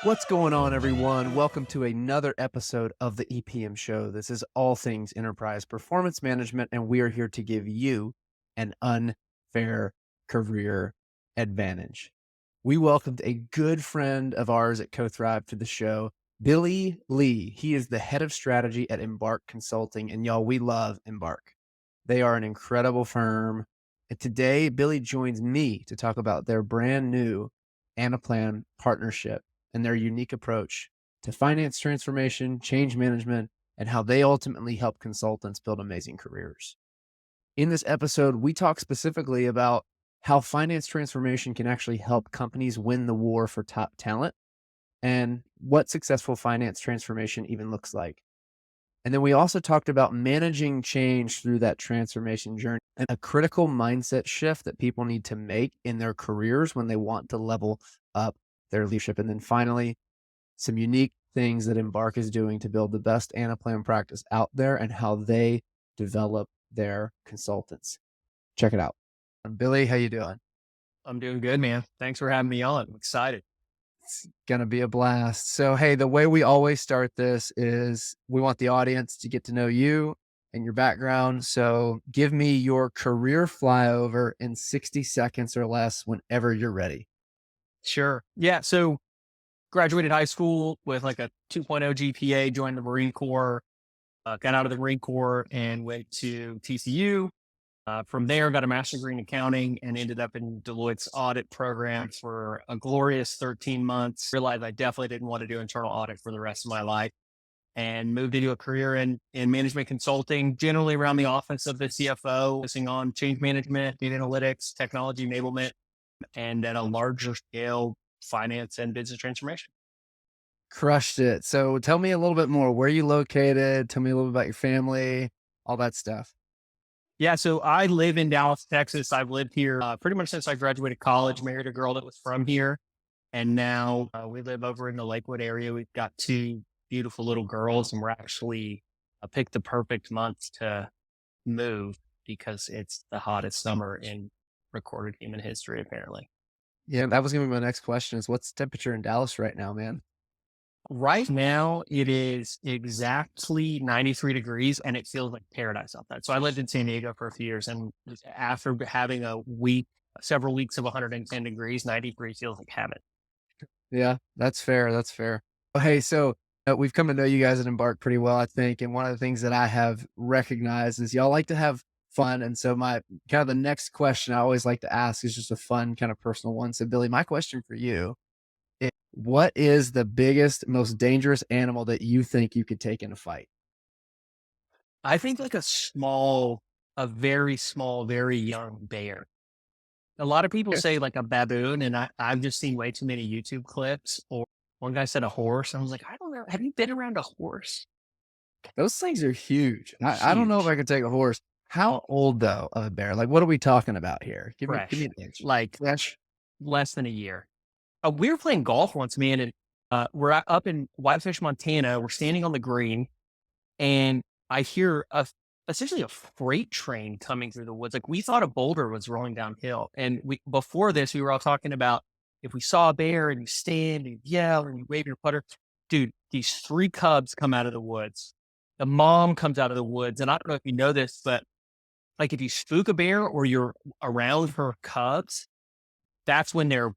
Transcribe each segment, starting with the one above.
What's going on, everyone? Welcome to another episode of the EPM Show. This is all things enterprise performance management, and we are here to give you an unfair career advantage. We welcomed a good friend of ours at CoThrive to the show, Billy Leigh. He is the head of strategy at Embark Consulting, and y'all, we love Embark. They are an incredible firm. And today, Billy joins me to talk about their brand new Anaplan partnership and their unique approach to finance transformation, change management, and how they ultimately help consultants build amazing careers. In this episode, we talk specifically about how finance transformation can actually help companies win the war for top talent and what successful finance transformation even looks like. And then we also talked about managing change through that transformation journey and a critical mindset shift that people need to make in their careers when they want to level up their leadership. And then finally, some unique things that Embark is doing to build the best Anaplan practice out there and how they develop their consultants. Check it out. Billy, how you doing? I'm doing good, man. Thanks for having me on. I'm excited. It's going to be a blast. So, hey, the way we always start this is we want the audience to get to know you and your background. So, give me your career flyover in 60 seconds or less whenever you're ready. Sure. Yeah. So graduated high school with like a 2.0 GPA, joined the Marine Corps, got out of the Marine Corps and went to TCU. From there, got a master's degree in accounting and ended up in Deloitte's audit program for a glorious 13 months. Realized I definitely didn't want to do internal audit for the rest of my life and moved into a career in management consulting, generally around the office of the CFO, focusing on change management, data analytics, technology enablement, and at a larger scale, finance and business transformation. Crushed it. So, tell me a little bit more. Where are you located? Tell me a little bit about your family, all that stuff. Yeah, so I live in Dallas, Texas. I've lived here pretty much since I graduated college, married a girl that was from here. And now we live over in the Lakewood area. We've got two beautiful little girls, and we're actually picked the perfect month to move because it's the hottest summer in recorded human history, apparently. Yeah, that was gonna be my next question is what's the temperature in Dallas right now, man? Right now, it is exactly 93 degrees and it feels like paradise outside. So I lived in San Diego for a few years, and after having several weeks of 110 degrees, 93 feels like heaven. Yeah, that's fair. That's fair. Oh, hey, so we've come to know you guys at Embark pretty well, I think. And one of the things that I have recognized is y'all like to have fun. And so my kind of the next question I always like to ask is just a fun kind of personal one. So Billy, my question for you is what is the biggest, most dangerous animal that you think you could take in a fight? I think like a very small, very young bear. A lot of people Okay. say like a baboon, and I've just seen way too many YouTube clips. Or one guy said a horse. I was like, I don't know. Have you been around a horse? Those things are huge. I don't know if Huge, I could take a horse. How old though of a bear? Like what are we talking about here? Give me fresh, an age. like Fresh. less than a year. We were playing golf once, man, and up in Whitefish, Montana. We're standing on the green, and I hear essentially a freight train coming through the woods. Like we thought a boulder was rolling downhill, and we before this we were all talking about if we saw a bear and you stand and you yell and you wave your putter. Dude, these three cubs come out of the woods. The mom comes out of the woods, and I don't know if you know this, but like if you spook a bear or you're around her cubs, that's when they're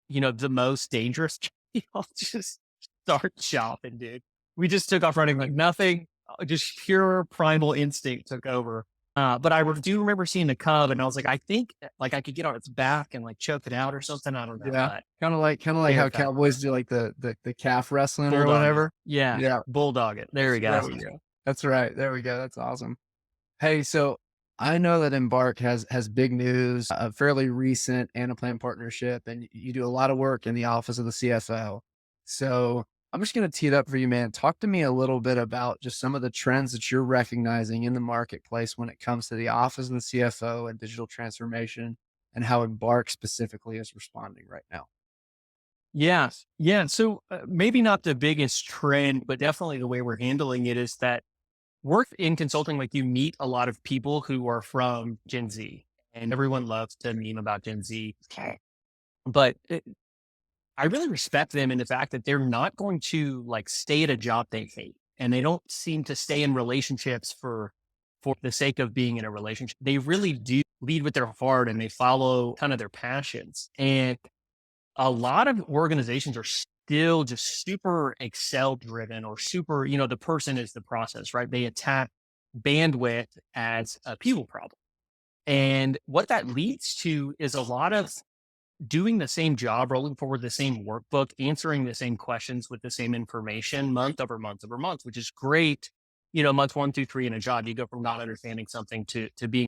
the most dangerous. Y'all just start shopping, dude. We just took off running like nothing, just pure primal instinct took over. But do remember seeing the cub, and I was like, I think like I could get on its back and like choke it out or something. I don't know, Yeah. but Kind of like how terrified. cowboys do like the calf wrestling or Bulldog it. whatever. Yeah. Yeah. Bulldog it. There we There go. we go. That's right. There we go. That's awesome. Hey, so I know that Embark has big news, a fairly recent Anaplan partnership, and you do a lot of work in the office of the CFO. So I'm just going to tee it up for you, man. Talk to me a little bit about just some of the trends that you're recognizing in the marketplace when it comes to the office of the CFO and digital transformation, and how Embark specifically is responding right now. Yes. Yeah. So maybe not the biggest trend, but definitely the way we're handling it is that work in consulting, like you meet a lot of people who are from Gen Z, and everyone loves to meme about Gen Z. Okay. But I really respect them in the fact that they're not going to like stay at a job they hate, and they don't seem to stay in relationships for the sake of being in a relationship. They really do lead with their heart and they follow kind of their passions. And a lot of organizations are still just super Excel driven or super, the person is the process, right? They attack bandwidth as a people problem. And what that leads to is a lot of doing the same job, rolling forward the same workbook, answering the same questions with the same information month over month over month, which is great. Month one, two, three in a job, you go from not understanding something to being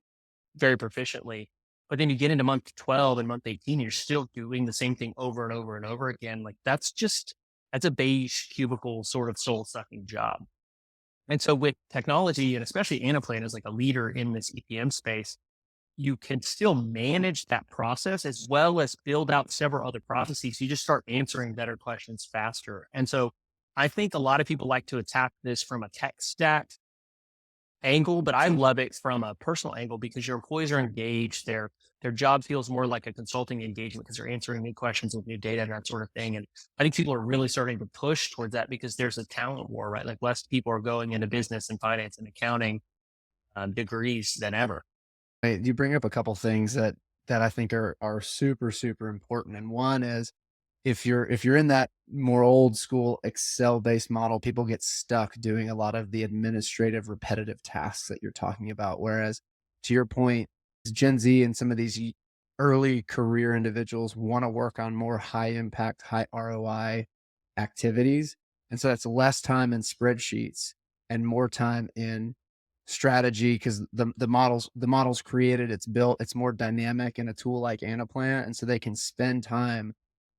very proficiently. But then you get into month 12 and month 18, you're still doing the same thing over and over and over again. Like that's a beige cubicle sort of soul sucking job. And so with technology and especially Anaplan is like a leader in this EPM space, you can still manage that process as well as build out several other processes. You just start answering better questions faster. And so I think a lot of people like to attack this from a tech stack angle, but I love it from a personal angle because your employees are engaged. Their job feels more like a consulting engagement because they're answering new questions with new data and that sort of thing. And I think people are really starting to push towards that because there's a talent war, right? Like less people are going into business and finance and accounting degrees than ever. Right, you bring up a couple things that I think are super, super important, and one is if you're in that more old school Excel-based model, people get stuck doing a lot of the administrative repetitive tasks that you're talking about, whereas to your point, Gen Z and some of these early career individuals wanna work on more high impact, high ROI activities, and so that's less time in spreadsheets and more time in strategy because the models created, it's built, it's more dynamic in a tool like Anaplan, and so they can spend time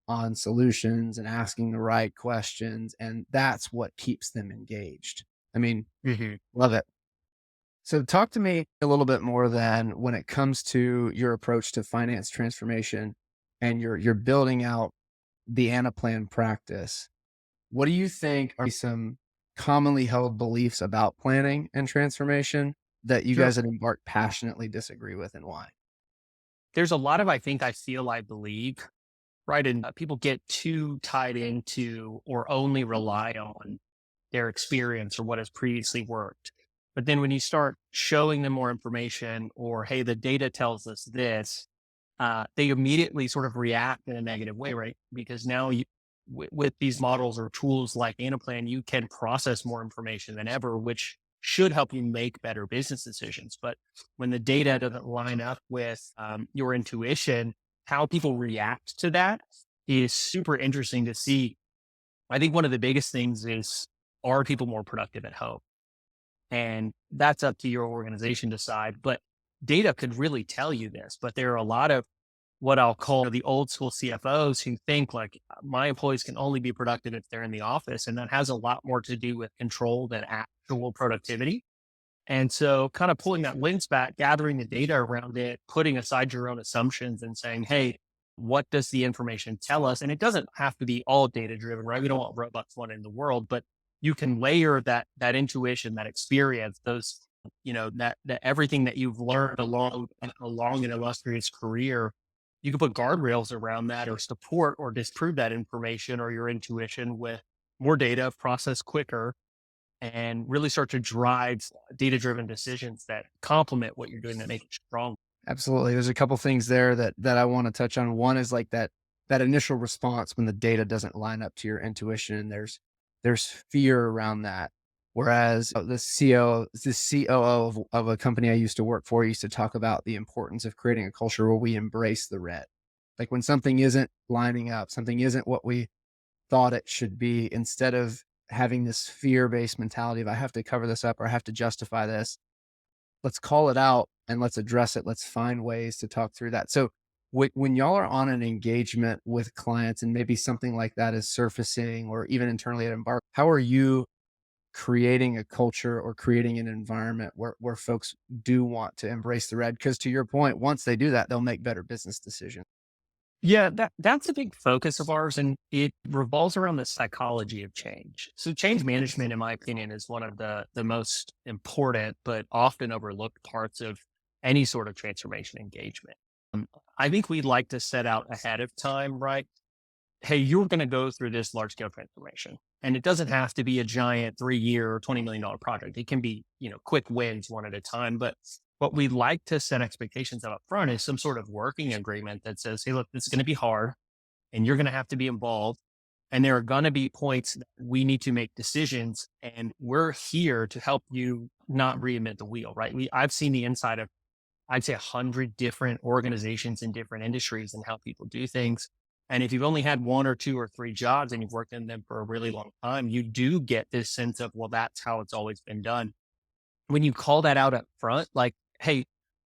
on solutions and asking the right questions, and that's what keeps them engaged. I mean, Mhm. love it. So talk to me a little bit more then when it comes to your approach to finance transformation and you're building out the Anaplan practice. What do you think are some commonly held beliefs about planning and transformation that you Sure. guys at Embark passionately disagree with and why? There's a lot of I think, I feel, I believe, right? And people get too tied into or only rely on their experience or what has previously worked. But then when you start showing them more information or, hey, the data tells us this, they immediately sort of react in a negative way, right? Because now with these models or tools like Anaplan, you can process more information than ever, which should help you make better business decisions. But when the data doesn't line up with your intuition, how people react to that is super interesting to see. I think one of the biggest things is, are people more productive at home? And that's up to your organization to decide. But data could really tell you this. But there are a lot of what I'll call the old school CFOs who think like my employees can only be productive if they're in the office. And that has a lot more to do with control than actual productivity. And so kind of pulling that lens back, gathering the data around it, putting aside your own assumptions and saying, hey, what does the information tell us? And it doesn't have to be all data driven, right? We don't want robots running the world, but you can layer that intuition, that experience, those, that everything that you've learned along an illustrious career, you can put guardrails around that or support or disprove that information or your intuition with more data, process quicker, and really start to drive data driven decisions that complement what you're doing that make it strong. Absolutely. There's a couple things there that I want to touch on. One is like that initial response when the data doesn't line up to your intuition. There's fear around that. Whereas the COO of a company I used to work for used to talk about the importance of creating a culture where we embrace the red. Like when something isn't lining up, something isn't what we thought it should be, instead of having this fear-based mentality of I have to cover this up or I have to justify this, let's call it out and let's address it. Let's find ways to talk through that. So when y'all are on an engagement with clients and maybe something like that is surfacing or even internally at Embark, how are you creating a culture or creating an environment where folks do want to embrace the red? Because to your point, once they do that, they'll make better business decisions. Yeah, that's a big focus of ours, and it revolves around the psychology of change. So, change management, in my opinion, is one of the most important but often overlooked parts of any sort of transformation engagement. I think we'd like to set out ahead of time, right? hey, you're going to go through this large scale transformation. And it doesn't have to be a giant 3 year or $20 million project. It can be, quick wins one at a time. But what we like to set expectations up front is some sort of working agreement that says, hey, look, this is going to be hard and you're going to have to be involved. And there are going to be points that we need to make decisions. And we're here to help you not reinvent the wheel, right? I've seen the inside of, I'd say, 100 different organizations in different industries and how people do things. And if you've only had one or two or three jobs and you've worked in them for a really long time, you do get this sense of, well, that's how it's always been done. When you call that out up front, like, hey,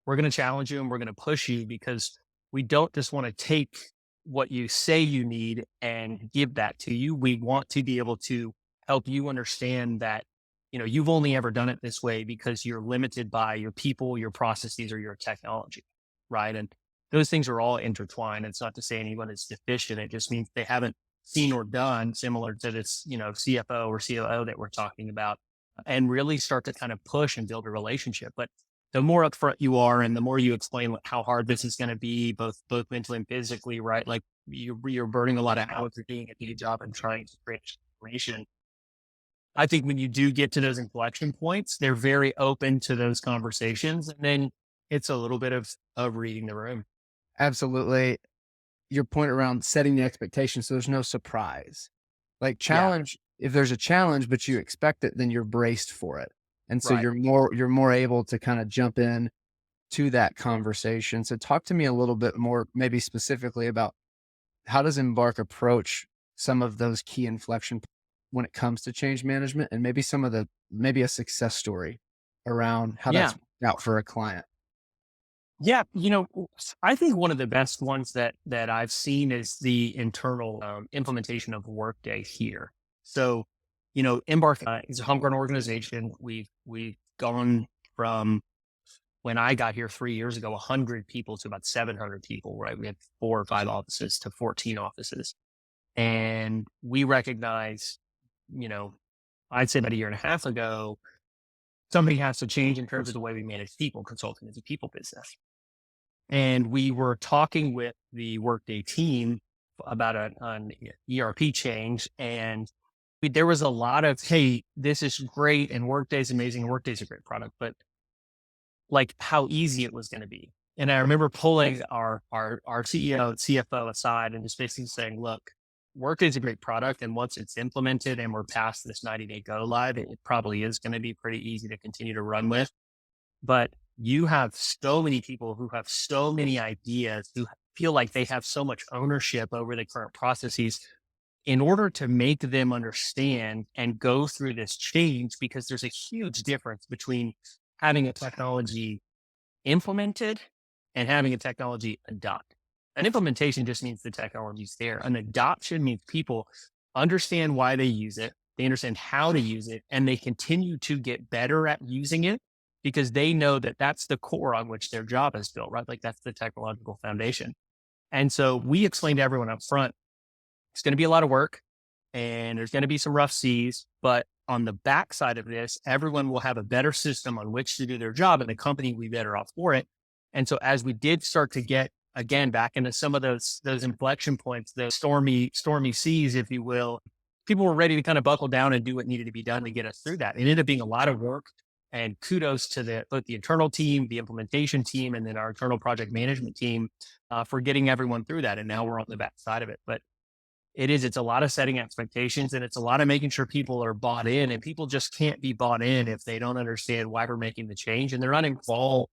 we're going to challenge you and we're going to push you because we don't just want to take what you say you need and give that to you. We want to be able to help you understand that, you've only ever done it this way because you're limited by your people, your processes, or your technology. Right. And those things are all intertwined. It's not to say anyone is deficient. It just means they haven't seen or done similar to this, CFO or COO that we're talking about, and really start to kind of push and build a relationship. But the more upfront you are and the more you explain how hard this is going to be, both mentally and physically, right? Like you're burning a lot of hours for doing a good job and trying to create transformation. I think when you do get to those inflection points, they're very open to those conversations. And then it's a little bit of reading the room. Absolutely. Your point around setting the expectation so there's no surprise. Like Yeah. challenge, if there's a challenge, but you expect it, then you're braced for it. And so Right. you're more able to kind of jump in to that conversation. So talk to me a little bit more, maybe specifically about how does Embark approach some of those key when it comes to change management, and maybe maybe a success story around how that's Yeah. worked out for a client. Yeah, I think one of the best ones that I've seen is the internal implementation of Workday here. So, Embark is a homegrown organization. We've gone from when I got here 3 years ago, 100 people to about 700 people. Right, we had 4 or 5 offices to 14 offices, and we recognize, you know, I'd say about a year and a half ago, something has to change in terms of the way we manage people. Consulting is a people business. And we were talking with the Workday team about an ERP change. And there was a lot of, hey, this is great. And Workday's amazing. And Workday's a great product, but like how easy it was going to be. And I remember pulling our CEO and CFO aside and just basically saying, look, Workday's a great product. And once it's implemented and we're past this 90-day go live, it probably is going to be pretty easy to continue to run with. But you have so many people who have so many ideas, who feel like they have so much ownership over the current processes. In order to make them understand and go through this change, because there's a huge difference between having a technology implemented and having a technology adopt. An implementation just means the technology's there. An adoption means people understand why they use it, they understand how to use it, and they continue to get better at using it because they know that that's the core on which their job is built, right? Like that's the technological foundation. And so we explained to everyone up front, it's going to be a lot of work and there's going to be some rough seas, but on the backside of this, everyone will have a better system on which to do their job and the company will be better off for it. And so as we did start to get again back into some of those inflection points, those stormy seas, if you will, people were ready to kind of buckle down and do what needed to be done to get us through that. It ended up being a lot of work, and kudos to both the internal team, the implementation team, and then our internal project management team for getting everyone through that. And now we're on the back side of it. But it's a lot of setting expectations, and it's a lot of making sure people are bought in, and people just can't be bought in if they don't understand why we're making the change and they're not involved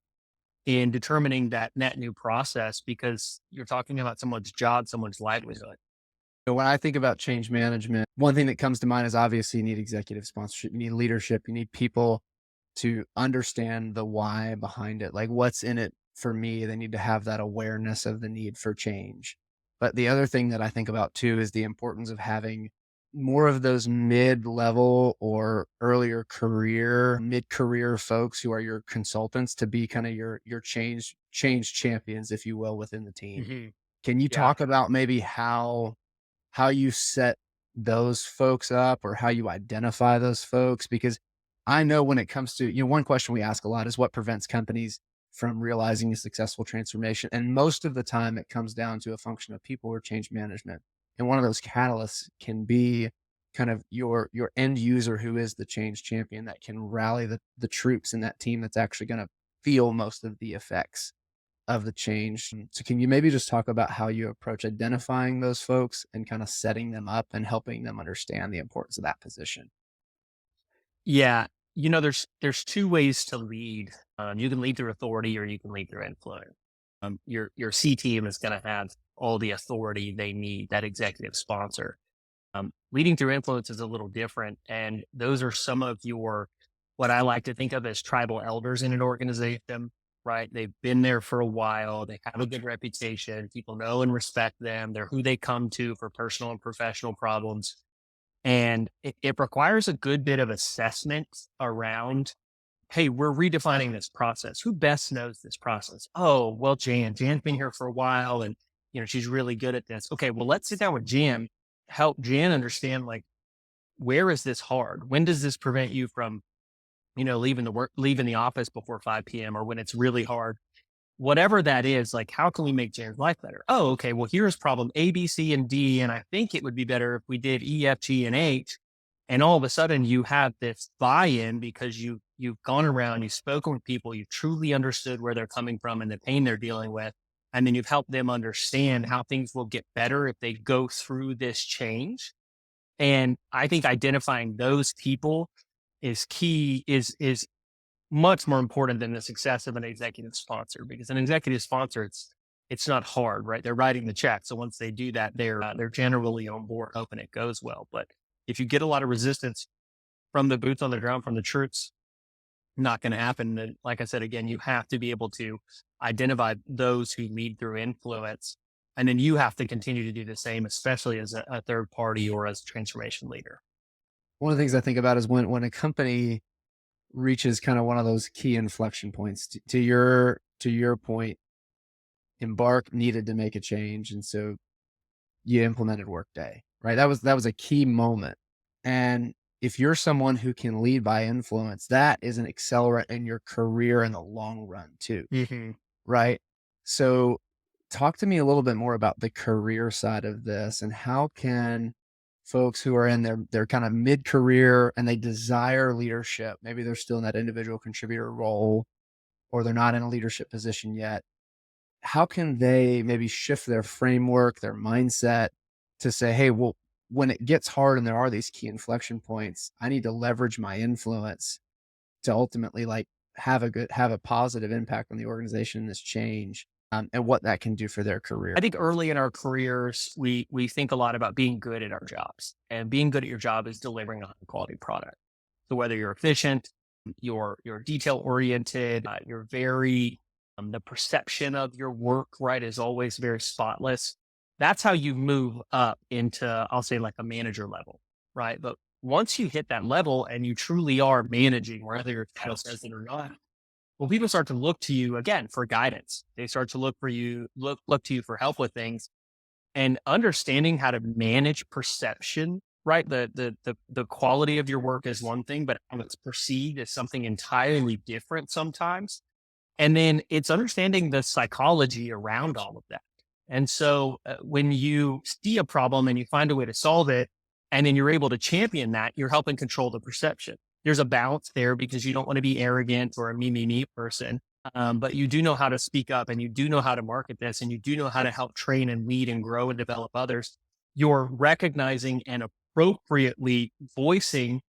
in determining that net new process, because you're talking about someone's job, someone's livelihood. So when I think about change management, one thing that comes to mind is obviously you need executive sponsorship, you need leadership, you need people to understand the why behind it. Like what's in it for me? They need to have that awareness of the need for change. But the other thing that I think about too is the importance of having more of those mid-level or mid-career folks who are your consultants to be kind of your change champions, if you will, within the team. Hmm. Can you Yeah. talk about maybe how you set those folks up or how you identify those folks? Because I know when it comes to, one question we ask a lot is what prevents companies from realizing a successful transformation. And most of the time it comes down to a function of people or change management. And one of those catalysts can be kind of your end user who is the change champion that can rally the troops in that team that's actually going to feel most of the effects of the change. So can you maybe just talk about how you approach identifying those folks and kind of setting them up and helping them understand the importance of that position? Yeah. There's two ways to lead. You can lead through authority or you can lead through influence. Your C team is going to have all the authority they need, that executive sponsor. Leading through influence is a little different. And those are some of what I like to think of as tribal elders in an organization, right? They've been there for a while. They have a good reputation. People know and respect them. They're who they come to for personal and professional problems. And it requires a good bit of assessment around, hey, we're redefining this process. Who best knows this process? Oh, well, Jan. Jan's been here for a while and she's really good at this. Okay, well, let's sit down with Jan, help Jan understand like where is this hard? When does this prevent you from, leaving the office before 5 p.m. or when it's really hard? Whatever that is, like, how can we make Jan's life better? Oh, okay. Well, here's problem A, B, C, and D. And I think it would be better if we did E, F, G, and H. And all of a sudden you have this buy-in because you've gone around, you've spoken with people, you've truly understood where they're coming from and the pain they're dealing with. And then you've helped them understand how things will get better if they go through this change. And I think identifying those people is key, is much more important than the success of an executive sponsor, because an executive sponsor, it's not hard, right? They're writing the check. So once they do that, they're generally on board, hoping it goes well. But if you get a lot of resistance from the boots on the ground, from the troops, not going to happen. And like I said, again, you have to be able to identify those who lead through influence. And then you have to continue to do the same, especially as a third party or as a transformation leader. One of the things I think about is when a company reaches kind of one of those key inflection points to your point, Embark needed to make a change. And so you implemented Workday, right? That was a key moment. And if you're someone who can lead by influence, that is an accelerant in your career in the long run too, Hmm. right? So talk to me a little bit more about the career side of this and how can folks who are in their kind of mid-career and they desire leadership, maybe they're still in that individual contributor role or they're not in a leadership position yet, how can they maybe shift their framework, their mindset to say, hey, well, when it gets hard and there are these key inflection points, I need to leverage my influence to ultimately like have a positive impact on the organization, this change, and what that can do for their career. I think early in our careers, we think a lot about being good at our jobs, and being good at your job is delivering a high quality product. So whether you're efficient, you're detail oriented, you're very the perception of your work, right, is always very spotless. That's how you move up into, I'll say, like a manager level, right? But once you hit that level and you truly are managing, whether your title says it or not, well, people start to look to you again for guidance. They start to look to you for help with things, and understanding how to manage perception, right? The quality of your work is one thing, but how it's perceived is something entirely different sometimes. And then it's understanding the psychology around all of that. And so when you see a problem and you find a way to solve it, and then you're able to champion that, you're helping control the perception. There's a balance there because you don't want to be arrogant or a me person. But you do know how to speak up and you do know how to market this and you do know how to help train and lead and grow and develop others. You're recognizing and appropriately voicing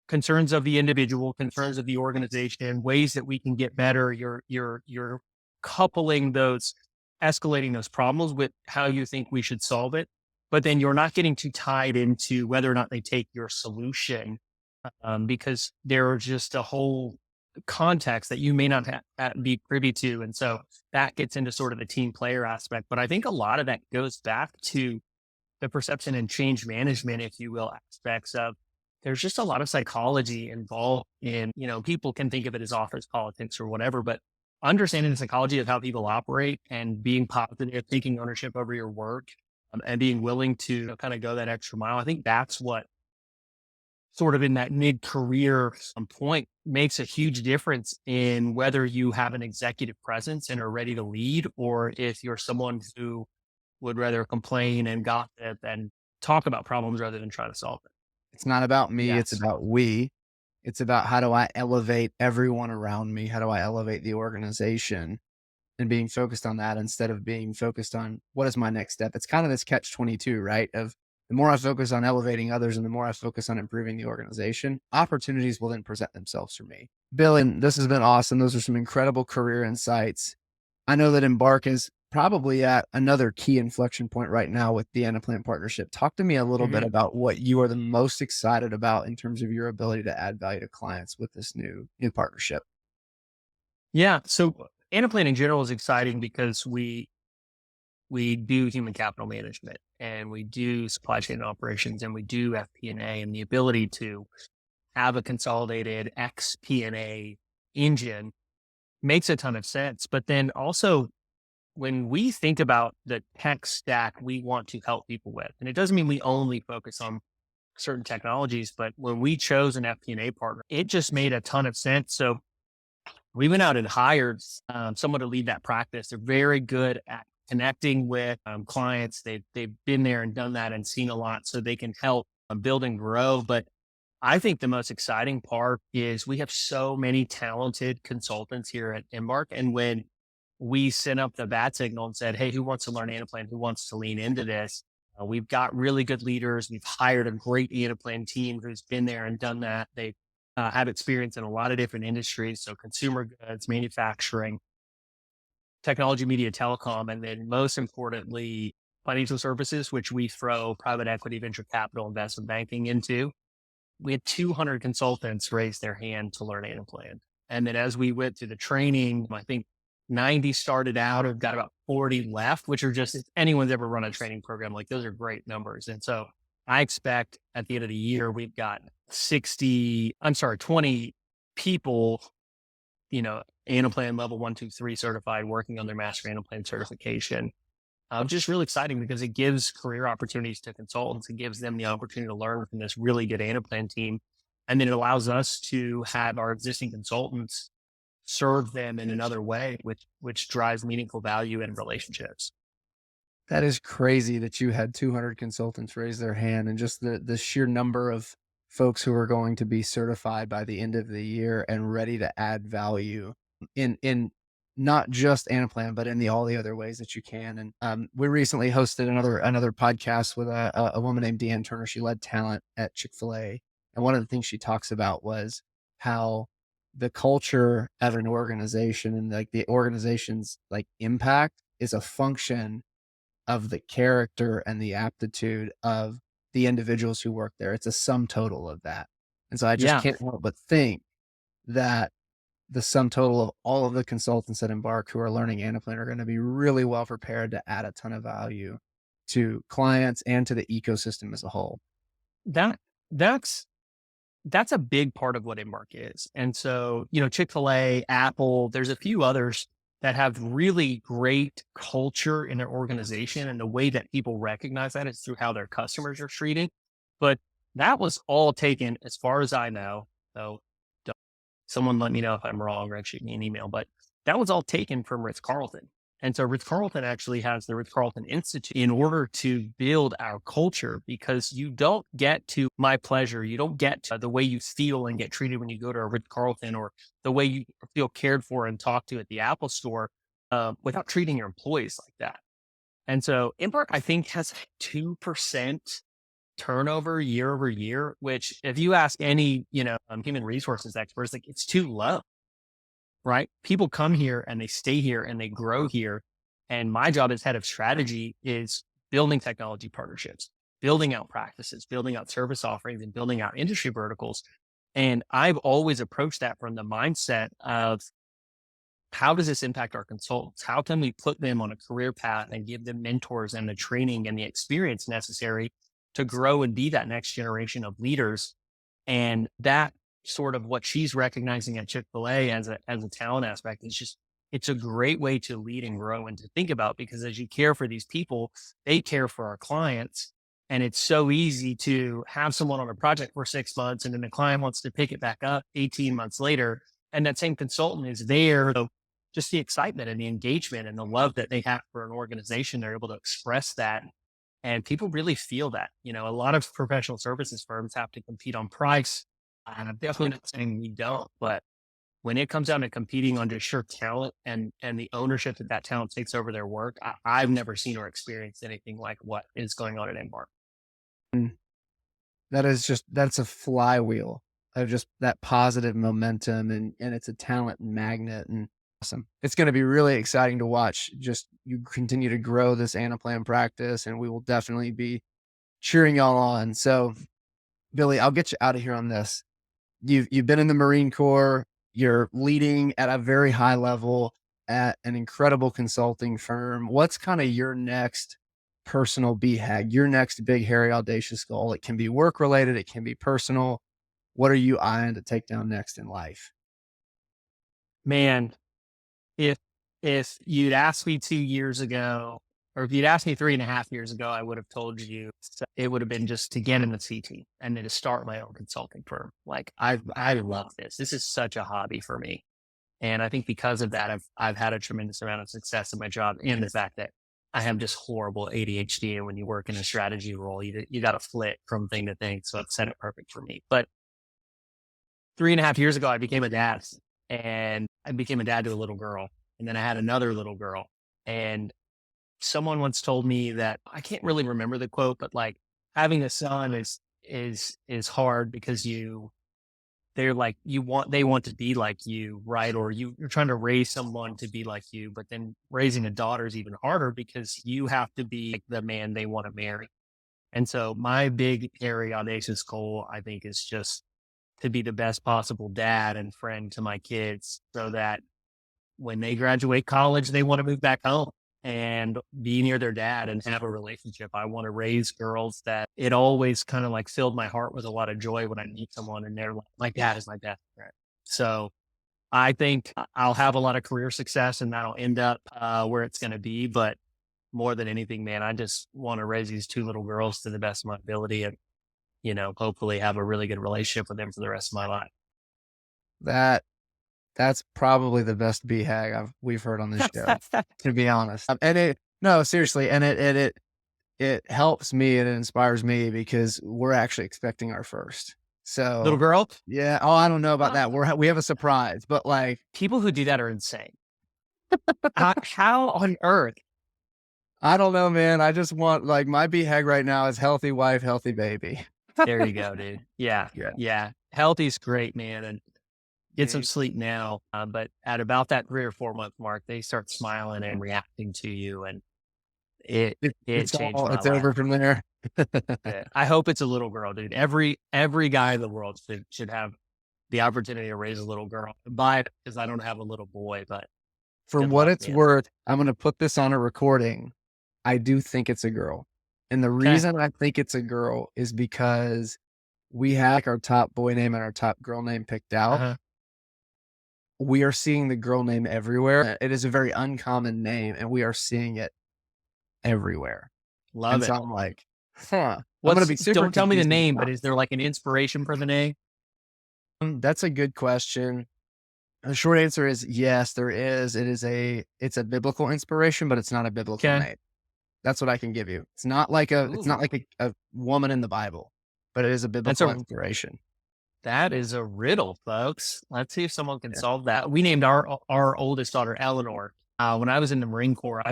concerns of the individual, concerns of the organization, ways that we can get better. You're coupling those, escalating those problems with how you think we should solve it. But then you're not getting too tied into whether or not they take your solution, because there's just a whole context that you may not be privy to. And so that gets into sort of the team player aspect. But I think a lot of that goes back to the perception and change management, if you will, aspects of there's just a lot of psychology involved in, people can think of it as office politics or whatever, but understanding the psychology of how people operate and being positive, taking ownership over your work, and being willing to kind of go that extra mile. I think that's what sort of in that mid-career point makes a huge difference in whether you have an executive presence and are ready to lead, or if you're someone who would rather complain and gossip and talk about problems rather than try to solve it. It's not about me, it's Yes. about we. It's about how do I elevate everyone around me? How do I elevate the organization? And being focused on that instead of being focused on what is my next step. It's kind of this catch 22, right? Of the more I focus on elevating others and the more I focus on improving the organization, opportunities will then present themselves for me. Billy, this has been awesome. Those are some incredible career insights. I know that Embark is probably at another key inflection point right now with the Anaplan partnership. Talk to me a little bit Mhm. about what you are the most excited about in terms of your ability to add value to clients with this new partnership. Yeah. So Anaplan in general is exciting because we do human capital management and we do supply chain operations and we do FP&A, and the ability to have a consolidated XP&A engine makes a ton of sense. But then also when we think about the tech stack we want to help people with, and it doesn't mean we only focus on certain technologies, but when we chose an FP&A partner, it just made a ton of sense. So we went out and hired someone to lead that practice. They're very good at connecting with clients. They've been there and done that and seen a lot, so they can help build and grow. But I think the most exciting part is we have so many talented consultants here at Embark, and when we sent up the bat signal and said, "Hey, who wants to learn Anaplan? Who wants to lean into this?" We've got really good leaders. We've hired a great Anaplan team who's been there and done that. They have experience in a lot of different industries, so consumer goods, manufacturing, technology, media, telecom, and then most importantly, financial services, which we throw private equity, venture capital, investment banking into. We had 200 consultants raise their hand to learn Anaplan. And then as we went through the training, I think 90 started out, I've got about 40 left, which are just, if anyone's ever run a training program, like those are great numbers. And so I expect at the end of the year, we've got 20 people, Anaplan level 1, 2, 3 certified, working on their master Anaplan certification. Just really exciting because it gives career opportunities to consultants. It gives them the opportunity to learn from this really good Anaplan team. And then it allows us to have our existing consultants serve them in another way, which drives meaningful value in relationships. That is crazy that you had 200 consultants raise their hand and just the sheer number of folks who are going to be certified by the end of the year and ready to add value in not just Anaplan, but in all the other ways that you can. And we recently hosted another podcast with a woman named Deanne Turner. She led talent at Chick-fil-A. And one of the things she talks about was how the culture of an organization and like the organization's like impact is a function of the character and the aptitude of the individuals who work there. It's a sum total of that. And so I just Yeah, can't help but think that the sum total of all of the consultants at Embark who are learning Anaplan are going to be really well prepared to add a ton of value to clients and to the ecosystem as a whole. that that's that's a big part of what Embark is. And so, Chick-fil-A, Apple, there's a few others that have really great culture in their organization. And the way that people recognize that is through how their customers are treated. But that was all taken, as far as I know. So someone let me know if I'm wrong or shoot me an email, but that was all taken from Ritz Carlton. And so Ritz Carlton actually has the Ritz Carlton Institute in order to build our culture, because you don't get to my pleasure. You don't get to the way you feel and get treated when you go to a Ritz Carlton, or the way you feel cared for and talked to at the Apple store, without treating your employees like that. And so Embark, I think, has 2% turnover year over year, which if you ask any, human resources experts, like it's too low, right? People come here and they stay here and they grow here. And my job as head of strategy is building technology partnerships, building out practices, building out service offerings, and building out industry verticals. And I've always approached that from the mindset of, how does this impact our consultants? How can we put them on a career path and give them mentors and the training and the experience necessary to grow and be that next generation of leaders? And that sort of what she's recognizing at Chick-fil-A as a talent aspect is just, it's a great way to lead and grow and to think about, because as you care for these people, they care for our clients. And it's so easy to have someone on a project for 6 months and then the client wants to pick it back up 18 months later. And that same consultant is there just the excitement and the engagement and the love that they have for an organization. They're able to express that. And people really feel that. A lot of professional services firms have to compete on price. And I'm definitely not saying we don't, but when it comes down to competing on just sheer talent and the ownership that talent takes over their work, I've never seen or experienced anything like what is going on at Embark. Mm. That's a flywheel of just that positive momentum, and it's a talent magnet, and awesome. It's going to be really exciting to watch. Just you continue to grow this Anaplan practice, and we will definitely be cheering y'all on. So, Billy, I'll get you out of here on this. You've been in the Marine Corps. You're leading at a very high level at an incredible consulting firm. What's kind of your next personal BHAG, your next big, hairy, audacious goal? It can be work related. It can be personal. What are you eyeing to take down next in life? Man, if you'd asked me 2 years ago, or if you'd asked me 3.5 years ago, I would have told you it would have been just to get in the CT and then to start my own consulting firm. Like I love this. This is such a hobby for me. And I think because of that, I've had a tremendous amount of success in my job, and the fact that I have just horrible ADHD. And when you work in a strategy role, you got to flit from thing to thing. So it's set it perfect for me. But 3.5 years ago, I became a dad, and I became a dad to a little girl. And then I had another little girl. And someone once told me that, I can't really remember the quote, but like, having a son is hard because they want to be like you, right? Or you're trying to raise someone to be like you, but then raising a daughter is even harder because you have to be like the man they want to marry. And so my big, hairy, audacious goal, I think, is just to be the best possible dad and friend to my kids, so that when they graduate college, they want to move back home and be near their dad and have a relationship. I want to raise girls that it always kind of like filled my heart with a lot of joy when I meet someone and they're like, my dad is my best friend. So I think I'll have a lot of career success, and that'll end up where it's going to be. But more than anything, man, I just want to raise these two little girls to the best of my ability, and, hopefully have a really good relationship with them for the rest of my life. That's probably the best BHAG we've heard on this show, to be honest. No, seriously. And it helps me and it inspires me because we're actually expecting our first. Little So girl? yeah. Oh, I don't know about that. We have a surprise, but like, People who do that are insane. How on earth? I don't know, man. I just want, like, my BHAG right now is healthy wife, healthy baby. There you go, dude. Yeah. Yeah. Yeah. Healthy's great, man. And get some Mhm. sleep now. But at about that 3 or 4 month mark, they start smiling and reacting to you. And it changed my It's life. over from there. Yeah. I hope it's a little girl, dude. Every guy in the world should have the opportunity to raise a little girl. But because I don't have a little boy, but For good what luck, it's man. worth, I'm going to put this on a recording. I do think it's a girl. And the Okay. reason I think it's a girl is because we have like our top boy name and our top girl name picked out. Uh-huh. We are seeing the girl name everywhere. It is a very uncommon name, and we are seeing it everywhere. Love And it. so I'm like, huh. I'm going to be super Don't tell me the confused. name, but is there like an inspiration for the name? That's a good question. The short answer is yes, there is. It's a biblical inspiration, but it's not a biblical Okay. name. That's what I can give you. It's not like a woman in the Bible, but it is a biblical inspiration. That is a riddle, folks. Let's see if someone can Yeah. solve that. We named our oldest daughter Eleanor. When I was in the Marine Corps,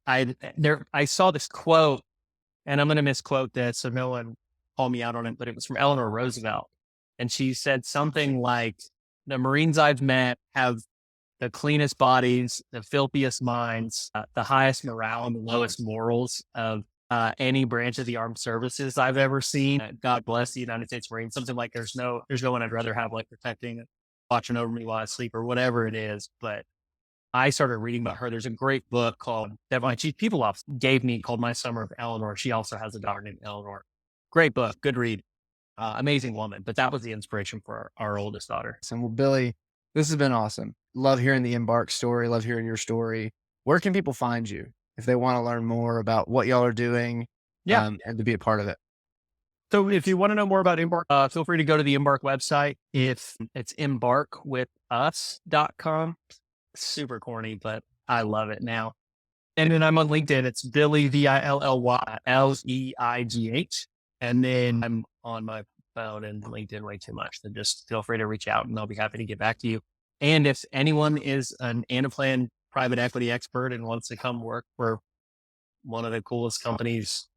I saw this quote, and I'm going to misquote this, so no one call me out on it, but it was from Eleanor Roosevelt. And she said something like, the Marines I've met have the cleanest bodies, the filthiest minds, the highest morale and the lowest morals of any branch of the armed services I've ever seen. God bless the United States Marines. Something like there's no one I'd rather have like protecting, watching over me while I sleep or whatever it is. But I started reading about her. There's a great book that my chief people officer gave me called My Summer of Eleanor. She also has a daughter named Eleanor. Great book, good read. Amazing woman. But that was the inspiration for our oldest daughter. So, well, Billy, this has been awesome. Love hearing the Embark story. Love hearing your story. Where can people find you if they want to learn more about what y'all are doing? Yeah. And to be a part of it? So if you want to know more about Embark, feel free to go to the Embark website. If it's embarkwithus.com. super corny, but I love it now. And then I'm on LinkedIn. It's Billy, VILLYLEIGH. And then I'm on my phone and LinkedIn way too much. So just feel free to reach out and I'll be happy to get back to you. And if anyone is an Anaplan private equity expert and wants to come work for one of the coolest companies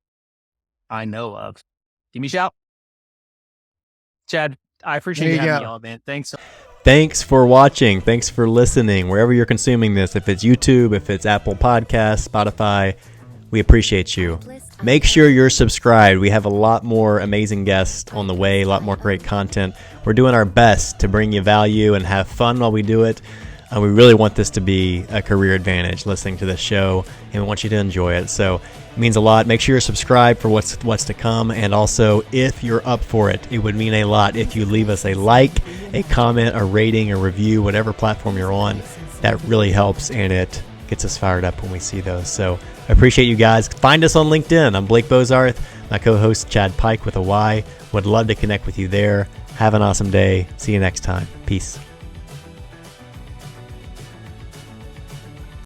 I know of, give me a shout. Chad, I appreciate you having me on, man. Thanks. Thanks for watching. Thanks for listening. Wherever you're consuming this, if it's YouTube, if it's Apple Podcasts, Spotify, we appreciate you. Make sure you're subscribed. We have a lot more amazing guests on the way, a lot more great content. We're doing our best to bring you value and have fun while we do it. We really want this to be a career advantage, listening to this show, and we want you to enjoy it. So it means a lot. Make sure you're subscribed for what's to come. And also, if you're up for it, it would mean a lot if you leave us a like, a comment, a rating, a review, whatever platform you're on. That really helps, and it gets us fired up when we see those. So I appreciate you guys. Find us on LinkedIn. I'm Blake Bozarth, my co-host Chad Pyke with a Y. Would love to connect with you there. Have an awesome day. See you next time. Peace.